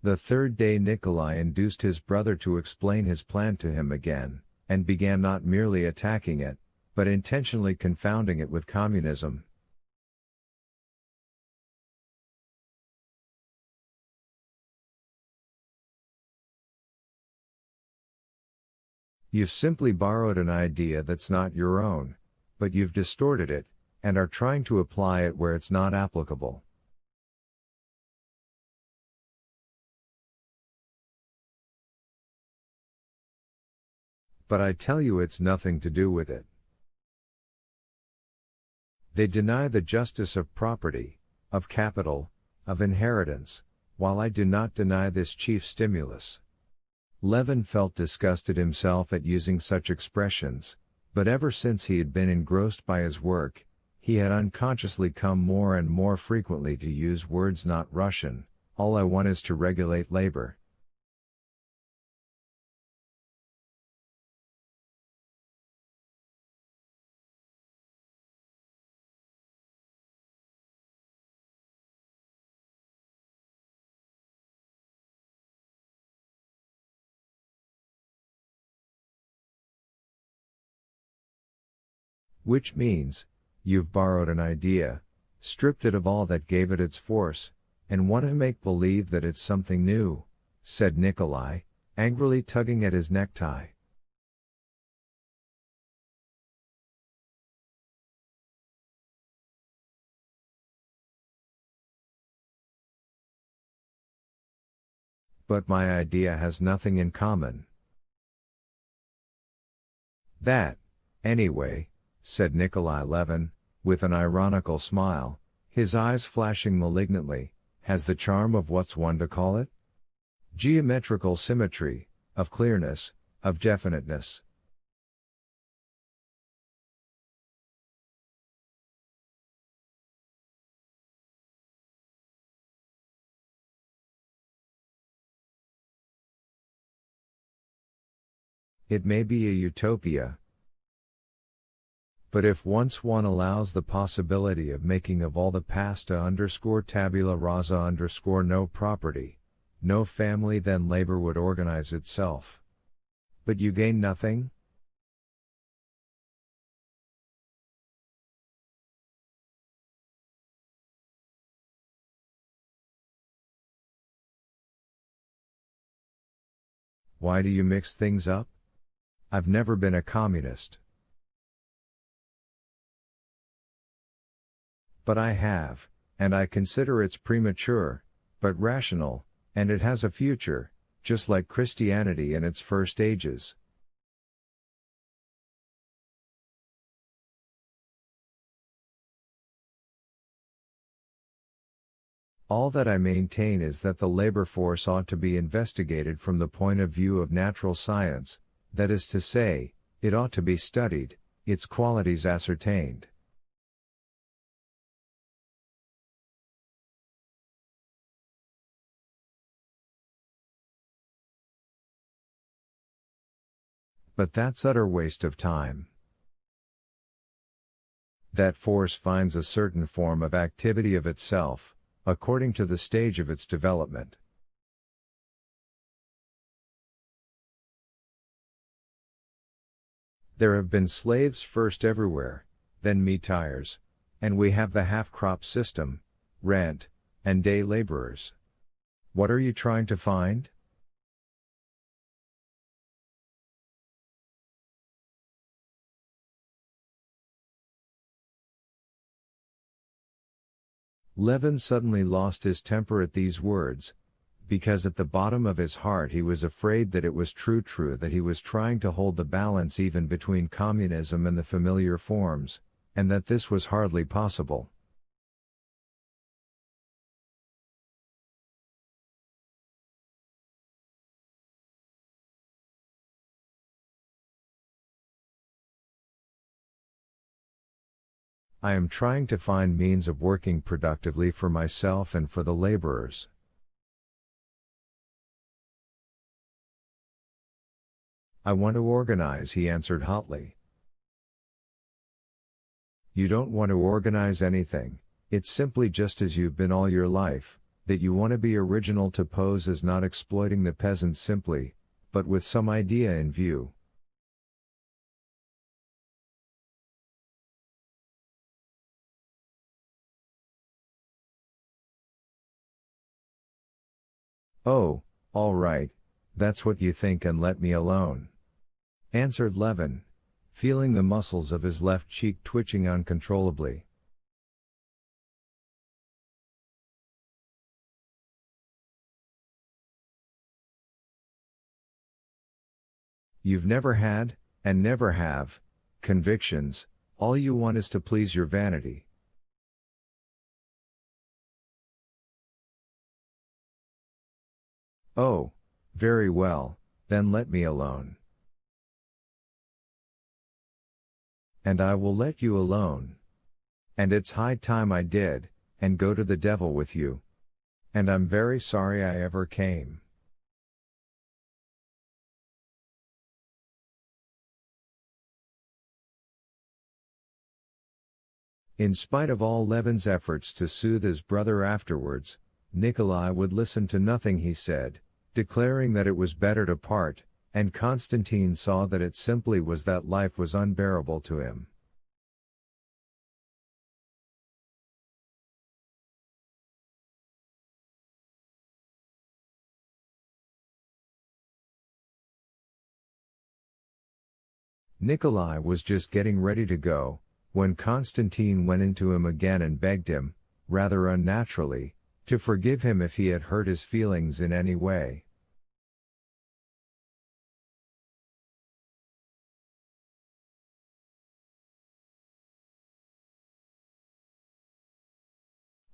The third day Nikolai induced his brother to explain his plan to him again, and began not merely attacking it, but intentionally confounding it with communism. You've simply borrowed an idea that's not your own, but you've distorted it, and are trying to apply it where it's not applicable. But I tell you it's nothing to do with it. They deny the justice of property, of capital, of inheritance, while I do not deny this chief stimulus. Levin felt disgusted himself at using such expressions, but ever since he had been engrossed by his work, he had unconsciously come more and more frequently to use words not Russian. All I want is to regulate labor. Which means, you've borrowed an idea, stripped it of all that gave it its force, and want to make believe that it's something new, said Nikolai, angrily tugging at his necktie. But my idea has nothing in common. That, anyway, said Nikolai Levin, with an ironical smile, his eyes flashing malignantly, has the charm of what's one to call it? Geometrical symmetry, of clearness, of definiteness. It may be a utopia, but if once one allows the possibility of making of all the pasta tabula rasa no property, no family, then labor would organize itself. But you gain nothing? Why do you mix things up? I've never been a communist. But I have, and I consider it's premature, but rational, and it has a future, just like Christianity in its first ages. All that I maintain is that the labor force ought to be investigated from the point of view of natural science, that is to say, it ought to be studied, its qualities ascertained. But that's utter waste of time. That force finds a certain form of activity of itself, according to the stage of its development. There have been slaves first everywhere, then meat tires, and we have the half-crop system, rent, and day laborers. What are you trying to find? Levin suddenly lost his temper at these words, because at the bottom of his heart he was afraid that it was true that he was trying to hold the balance even between communism and the familiar forms, and that this was hardly possible. I am trying to find means of working productively for myself and for the laborers. I want to organize, he answered hotly. You don't want to organize anything, it's simply just as you've been all your life, that you want to be original to pose as not exploiting the peasants simply, but with some idea in view. Oh, all right, that's what you think and let me alone, answered Levin, feeling the muscles of his left cheek twitching uncontrollably. You've never had, and never have, convictions, all you want is to please your vanity. Oh, very well, then let me alone. And I will let you alone. And it's high time I did, and go to the devil with you. And I'm very sorry I ever came. In spite of all Levin's efforts to soothe his brother afterwards, Nikolai would listen to nothing he said, declaring that it was better to part, and Konstantin saw that it simply was that life was unbearable to him. Nikolai was just getting ready to go, when Konstantin went into him again and begged him, rather unnaturally, to forgive him if he had hurt his feelings in any way.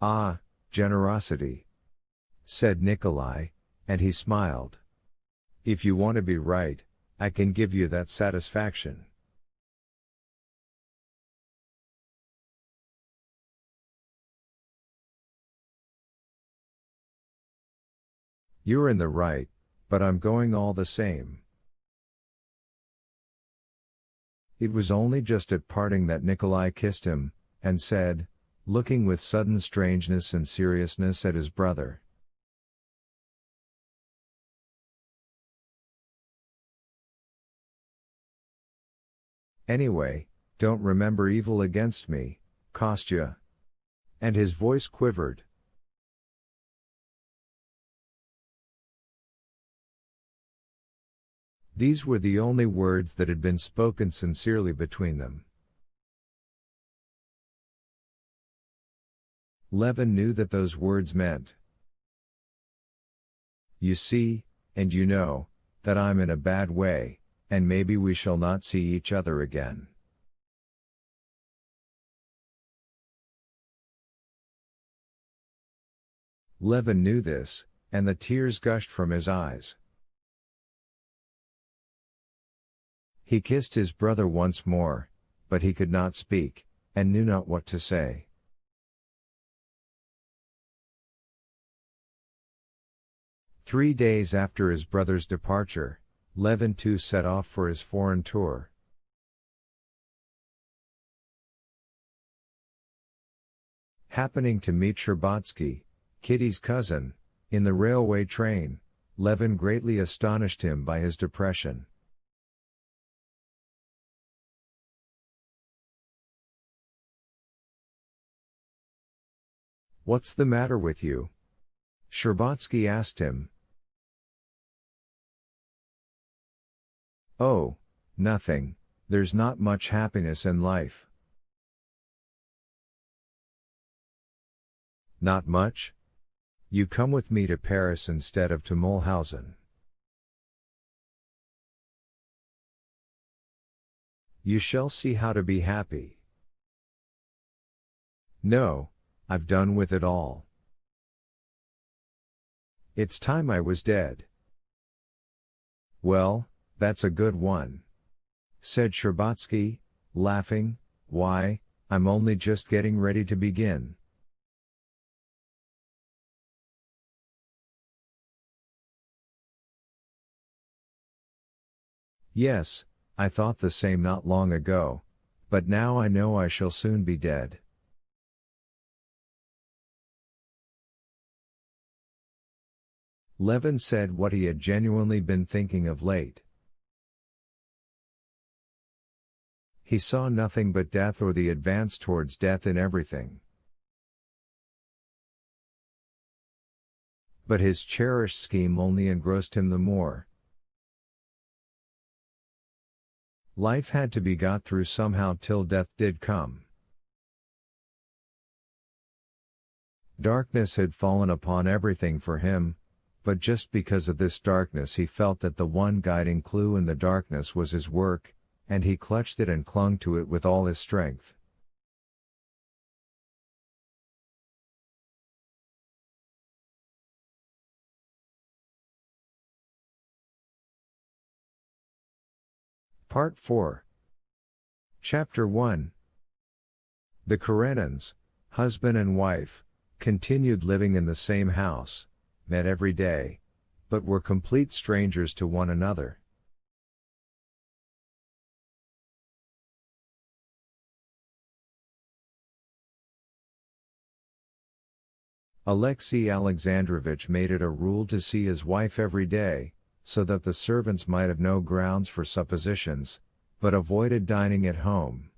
Ah, generosity, said Nikolai, and he smiled. If you want to be right, I can give you that satisfaction. You're in the right, but I'm going all the same. It was only just at parting that Nikolai kissed him, and said, looking with sudden strangeness and seriousness at his brother. Anyway, don't remember evil against me, Kostya. And his voice quivered. These were the only words that had been spoken sincerely between them. Levin knew that those words meant, you see, and you know, that I'm in a bad way, and maybe we shall not see each other again. Levin knew this, and the tears gushed from his eyes. He kissed his brother once more, but he could not speak, and knew not what to say. Three days after his brother's departure, Levin too set off for his foreign tour. Happening to meet Sherbatsky, Kitty's cousin, in the railway train, Levin greatly astonished him by his depression. What's the matter with you? Sherbatsky asked him. Oh, nothing, there's not much happiness in life. Not much? You come with me to Paris instead of to Mulhausen. You shall see how to be happy. No, I've done with it all. It's time I was dead. Well, that's a good one, said Sherbatsky, laughing. Why, I'm only just getting ready to begin. Yes, I thought the same not long ago, but now I know I shall soon be dead. Levin said what he had genuinely been thinking of late. He saw nothing but death or the advance towards death in everything. But his cherished scheme only engrossed him the more. Life had to be got through somehow till death did come. Darkness had fallen upon everything for him, but just because of this darkness he felt that the one guiding clue in the darkness was his work, and he clutched it and clung to it with all his strength. Part 4. Chapter 1. The Karenins, husband and wife, continued living in the same house, met every day, but were complete strangers to one another. Alexey Alexandrovich made it a rule to see his wife every day, so that the servants might have no grounds for suppositions, but avoided dining at home.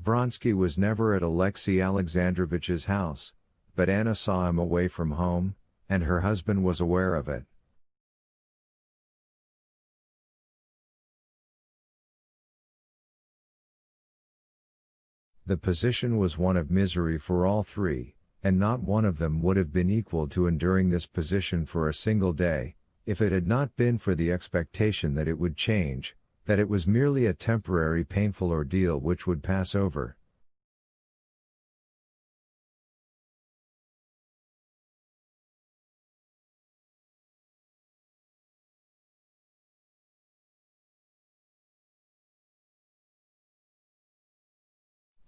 Vronsky was never at Alexey Alexandrovich's house, but Anna saw him away from home, and her husband was aware of it. The position was one of misery for all three, and not one of them would have been equal to enduring this position for a single day, if it had not been for the expectation that it would change, that it was merely a temporary painful ordeal which would pass over.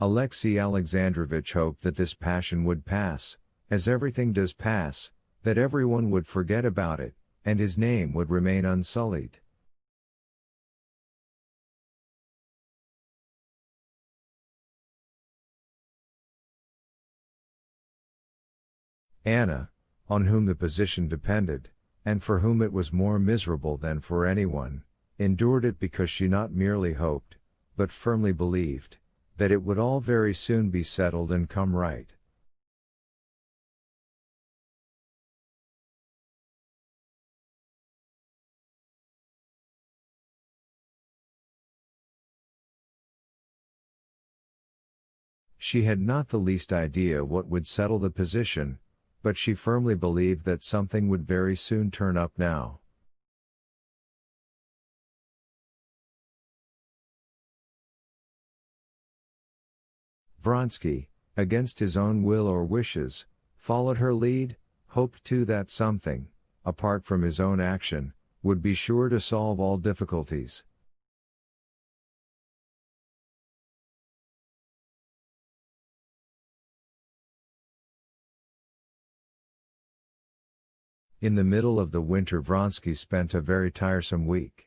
Alexey Alexandrovich hoped that this passion would pass, as everything does pass, that everyone would forget about it, and his name would remain unsullied. Anna, on whom the position depended, and for whom it was more miserable than for anyone, endured it because she not merely hoped, but firmly believed, that it would all very soon be settled and come right. She had not the least idea what would settle the position, but she firmly believed that something would very soon turn up now. Vronsky, against his own will or wishes, followed her lead, hoped too that something, apart from his own action, would be sure to solve all difficulties. In the middle of the winter Vronsky spent a very tiresome week.